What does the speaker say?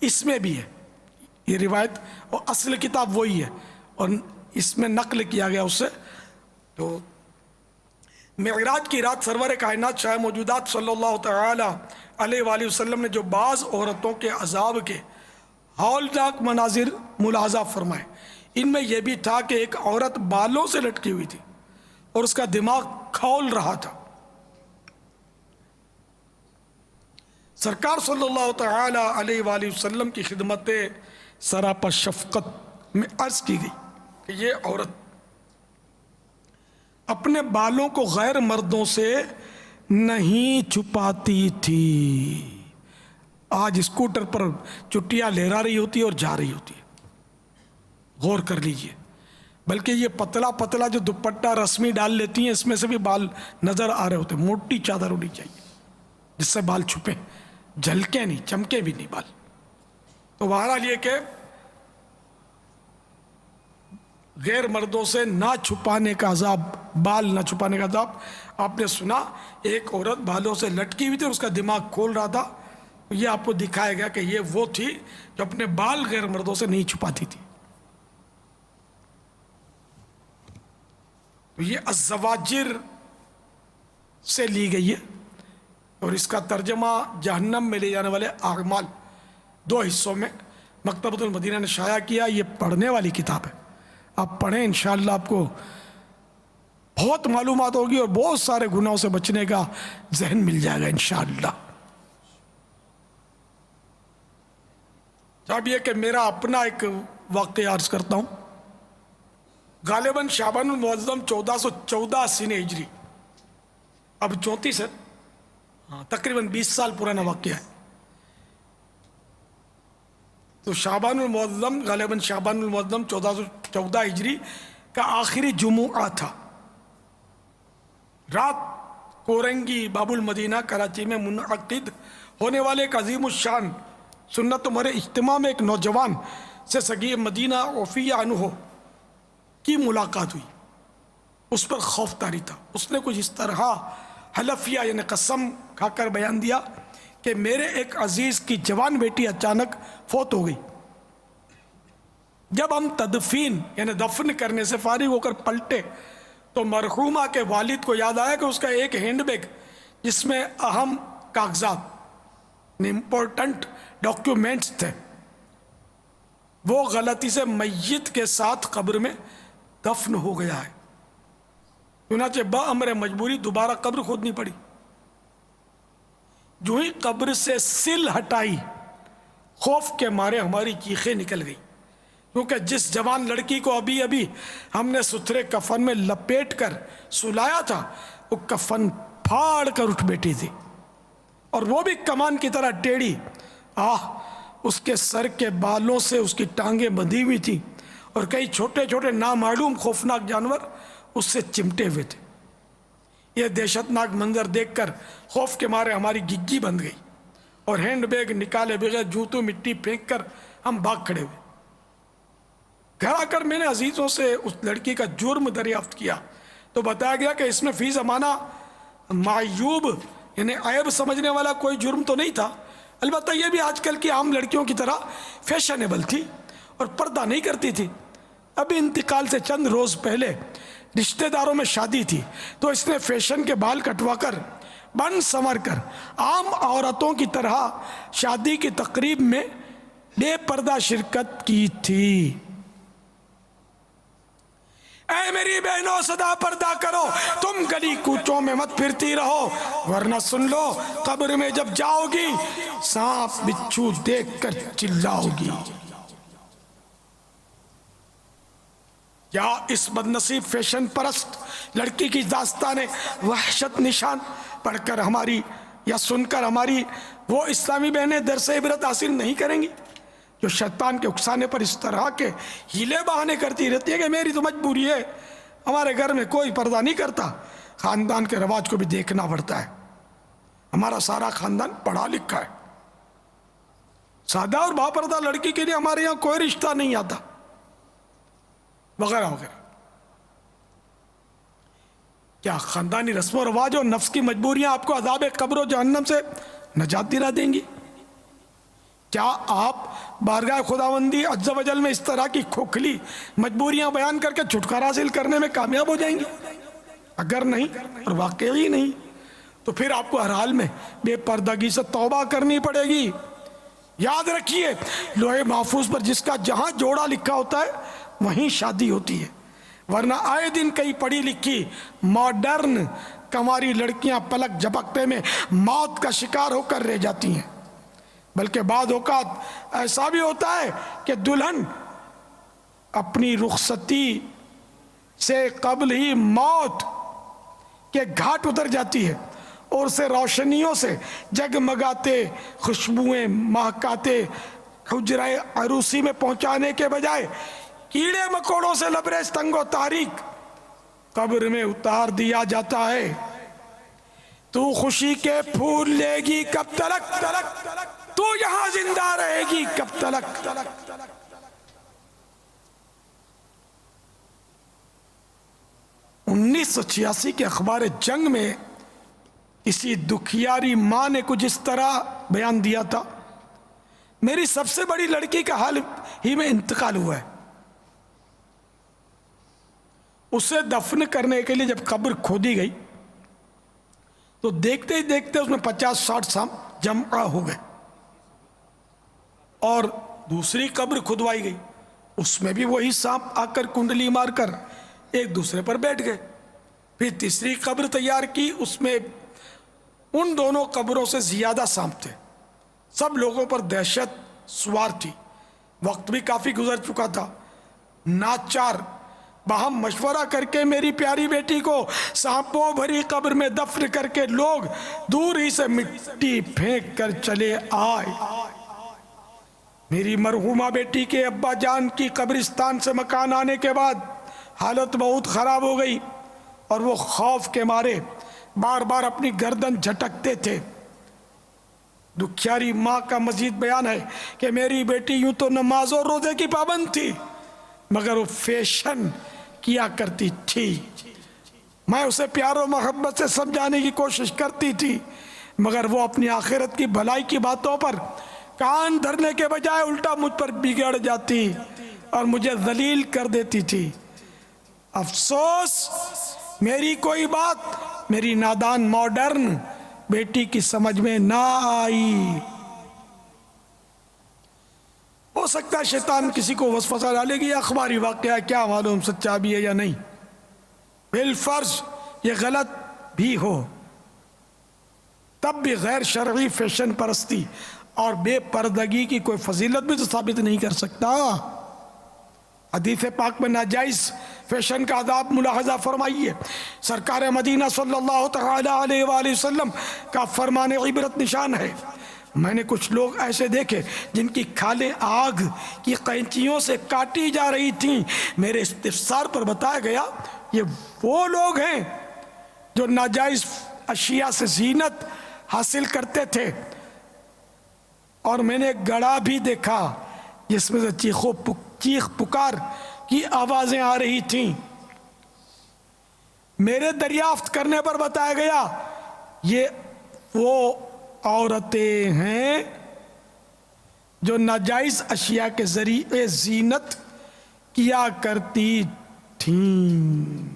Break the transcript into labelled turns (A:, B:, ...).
A: اس میں بھی ہے یہ روایت، اور اصل کتاب وہی ہے اور اس میں نقل کیا گیا اس سے۔ تو معراج کی رات سرور کائنات شاہ موجودات صلی اللہ تعالی علیہ وآلہ وسلم نے جو بعض عورتوں کے عذاب کے ہولناک مناظر ملاحظہ فرمائے، ان میں یہ بھی تھا کہ ایک عورت بالوں سے لٹکی ہوئی تھی اور اس کا دماغ کھول رہا تھا۔ سرکار صلی اللہ تعالی علیہ وآلہ وسلم کی خدمت سراپا شفقت میں عرض کی گئی کہ یہ عورت اپنے بالوں کو غیر مردوں سے نہیں چھپاتی تھی۔ آج اسکوٹر پر چٹیاں لہرا رہی ہوتی ہے اور جا رہی ہوتی ہے، غور کر لیجئے، بلکہ یہ پتلا پتلا جو دوپٹہ رسمی ڈال لیتی ہیں اس میں سے بھی بال نظر آ رہے ہوتے ہیں۔ موٹی چادر ہونی چاہیے جس سے بال چھپے، جھلکے نہیں، چمکے بھی نہیں بال۔ تو بہرحال یہ کہ غیر مردوں سے نہ چھپانے کا عذاب، بال نہ چھپانے کا عذاب آپ نے سنا۔ ایک عورت بالوں سے لٹکی ہوئی تھی اور اس کا دماغ کھول رہا تھا، یہ آپ کو دکھایا گیا کہ یہ وہ تھی جو اپنے بال غیر مردوں سے نہیں چھپاتی تھی۔ یہ الزواجر سے لی گئی ہے اور اس کا ترجمہ جہنم میں لے جانے والے اعمال، 2 حصوں میں مکتبۃ المدینہ نے شائع کیا۔ یہ پڑھنے والی کتاب ہے، آپ پڑھیں، انشاءاللہ آپ کو بہت معلومات ہوگی اور بہت سارے گناہوں سے بچنے کا ذہن مل جائے گا انشاءاللہ۔ اب یہ کہ میرا اپنا ایک واقعہ عرض کرتا ہوں۔ غالباً شعبان المعظم 1414 سن ہجری، اب 34 ہے، تقریباً 20 سال پرانا واقعہ ہے۔ تو شعبان المعظم، غالباً شعبان المعظم 1414 ہجری کا آخری جمعہ تھا۔ رات کورنگی باب المدینہ کراچی میں منعقد ہونے والے ایک عظیم الشان سنت مرے اجتماع میں ایک نوجوان سے صغیر مدینہ عفیہ عنہ کی ملاقات ہوئی۔ اس پر خوف طاری تھا۔ اس نے کچھ اس طرح حلفیہ یعنی قسم کھا کر بیان دیا کہ میرے ایک عزیز کی جوان بیٹی اچانک فوت ہو گئی۔ جب ہم تدفین یعنی دفن کرنے سے فارغ ہو کر پلٹے تو مرحومہ کے والد کو یاد آیا کہ اس کا ایک ہینڈ بیگ جس میں اہم کاغذات، امپورٹنٹ ڈاکیومنٹس تھے، وہ غلطی سے میت کے ساتھ قبر میں دفن ہو گیا ہے۔ چنانچہ بامر مجبوری دوبارہ قبر کھودنی پڑی۔ جو ہی قبر سے سل ہٹائی، خوف کے مارے ہماری چیخیں نکل گئی، کیونکہ جس جوان لڑکی کو ابھی ابھی ہم نے ستھرے کفن میں لپیٹ کر سلایا تھا، وہ کفن پھاڑ کر اٹھ بیٹھی تھی، اور وہ بھی کمان کی طرح ٹیڑھی۔ اس کے سر کے بالوں سے اس کی ٹانگیں بندھی ہوئی تھی اور کئی چھوٹے چھوٹے نامعلوم خوفناک جانور اس سے چمٹے ہوئے تھے۔ یہ دہشتناک منظر دیکھ کر خوف کے مارے ہماری گگی بند گئی اور ہینڈ بیگ نکالے بغیر جوتوں مٹی پھینک کر ہم بھاگ کھڑے ہوئے۔ گھر آ کر میں نے عزیزوں سے اس لڑکی کا جرم دریافت کیا تو بتایا گیا کہ اس میں فی زمانہ معیوب یعنی عیب سمجھنے والا کوئی جرم تو نہیں تھا، البتہ یہ بھی آج کل کی عام لڑکیوں کی طرح فیشنیبل تھی اور پردہ نہیں کرتی تھی۔ ابھی انتقال سے چند روز پہلے رشتہ داروں میں شادی تھی تو اس نے فیشن کے بال کٹوا کر بن سنور کر عام عورتوں کی طرح شادی کی تقریب میں بے پردہ شرکت کی تھی۔ اے میری بہنوں صدا پردہ کرو، تم گلی کوچوں میں مت پھرتی رہو، ورنہ سن لو قبر میں جب جاؤ گی سانپ بچھو دیکھ کر چلاؤ گی۔ یا اس بدنصیب فیشن پرست لڑکی کی داستان وحشت نشان پڑھ کر ہماری یا سن کر ہماری وہ اسلامی بہنیں درس عبرت حاصل نہیں کریں گی جو شیطان کے اکسانے پر اس طرح کے ہیلے بہانے کرتی رہتی ہے کہ میری تو مجبوری ہے، ہمارے گھر میں کوئی پردہ نہیں کرتا، خاندان کے رواج کو بھی دیکھنا پڑتا ہے، ہمارا سارا خاندان پڑھا لکھا ہے، سادہ اور با پردہ لڑکی کے لیے ہمارے یہاں کوئی رشتہ نہیں آتا، وغیرہ وغیرہ۔ کیا خاندانی رسم و رواج اور نفس کی مجبوریاں آپ کو عذاب قبر و جہنم سے نجات دلا دیں گی؟ کیا آپ بارگاہ خداوندی عز و جل میں اس طرح کی کھوکھلی مجبوریاں بیان کر کے چھٹکارا حاصل کرنے میں کامیاب ہو جائیں گے؟ اگر نہیں اور واقعی نہیں تو پھر آپ کو ہر حال میں بے پردگی سے توبہ کرنی پڑے گی۔ یاد رکھیے، لوح محفوظ پر جس کا جہاں جوڑا لکھا ہوتا ہے وہیں شادی ہوتی ہے، ورنہ آئے دن کئی پڑھی لکھی ماڈرن کنواری لڑکیاں پلک جھپکتے میں موت کا شکار ہو کر رہ جاتی ہیں۔ بلکہ بعض اوقات ایسا بھی ہوتا ہے کہ دلہن اپنی رخصتی سے قبل ہی موت کے گھاٹ اتر جاتی ہے اور اسے روشنیوں سے جگمگاتے خوشبوئیں مہکاتے حجرہ عروسی میں پہنچانے کے بجائے کیڑے مکوڑوں سے لبریز تنگ و تاریک قبر میں اتار دیا جاتا ہے۔ تو خوشی کے پھول لے گی کب تلک، تو یہاں زندہ رہے گی کب تلک۔ 1986 کے اخبار جنگ میں اسی دکھیاری ماں نے کچھ اس طرح بیان دیا تھا: میری سب سے بڑی لڑکی کا حال ہی میں انتقال ہوا ہے، اسے دفن کرنے کے لیے جب قبر کھودی گئی تو دیکھتے ہی دیکھتے اس میں 50-60 سانپ جمع ہو گئے، اور دوسری قبر کھدوائی گئی، اس میں بھی وہی سانپ آ کر کنڈلی مار کر ایک دوسرے پر بیٹھ گئے۔ پھر تیسری قبر تیار کی، اس میں ان دونوں قبروں سے زیادہ سانپ تھے۔ سب لوگوں پر دہشت سوار تھی، وقت بھی کافی گزر چکا تھا۔ ناچار باہم مشورہ کر کے میری پیاری بیٹی کو سانپوں بھری قبر میں دفن کر کے لوگ دور ہی سے مٹی پھینک کر چلے آئے۔ میری مرحومہ بیٹی کے ابا جان کی قبرستان سے مکان آنے کے بعد حالت بہت خراب ہو گئی، اور وہ خوف کے مارے بار بار اپنی گردن جھٹکتے تھے۔ دکھیاری ماں کا مزید بیان ہے کہ میری بیٹی یوں تو نماز اور روزے کی پابند تھی، مگر وہ فیشن کیا کرتی تھی۔ میں اسے پیار و محبت سے سمجھانے کی کوشش کرتی تھی، مگر وہ اپنی آخرت کی بھلائی کی باتوں پر کان دھرنے کے بجائے الٹا مجھ پر بگڑ جاتی اور مجھے ذلیل کر دیتی تھی۔ افسوس میری کوئی بات میری نادان ماڈرن بیٹی کی سمجھ میں نہ آئی۔ ہو سکتا ہے شیطان کسی کو وسوسہ ڈالے گی، یہ اخباری واقعہ کیا معلوم سچا بھی ہے یا نہیں، بالفرض یہ غلط بھی ہو، تب بھی غیر شرعی فیشن پرستی اور بے پردگی کی کوئی فضیلت بھی تو ثابت نہیں کر سکتا۔ حدیث پاک میں ناجائز فیشن کا عذاب ملاحظہ فرمائیے۔ سرکار مدینہ صلی اللہ تعالی علیہ وآلہ وسلم کا فرمان عبرت نشان ہے: میں نے کچھ لوگ ایسے دیکھے جن کی کھالیں آگ کی قینچیوں سے کاٹی جا رہی تھیں۔ میرے استفسار پر بتایا گیا یہ وہ لوگ ہیں جو ناجائز اشیاء سے زینت حاصل کرتے تھے، اور میں نے ایک گڑھا بھی دیکھا جس میں سے چیخ پکار کی آوازیں آ رہی تھیں۔ میرے دریافت کرنے پر بتایا گیا یہ وہ عورتیں ہیں جو ناجائز اشیاء کے ذریعے زینت کیا کرتی تھیں۔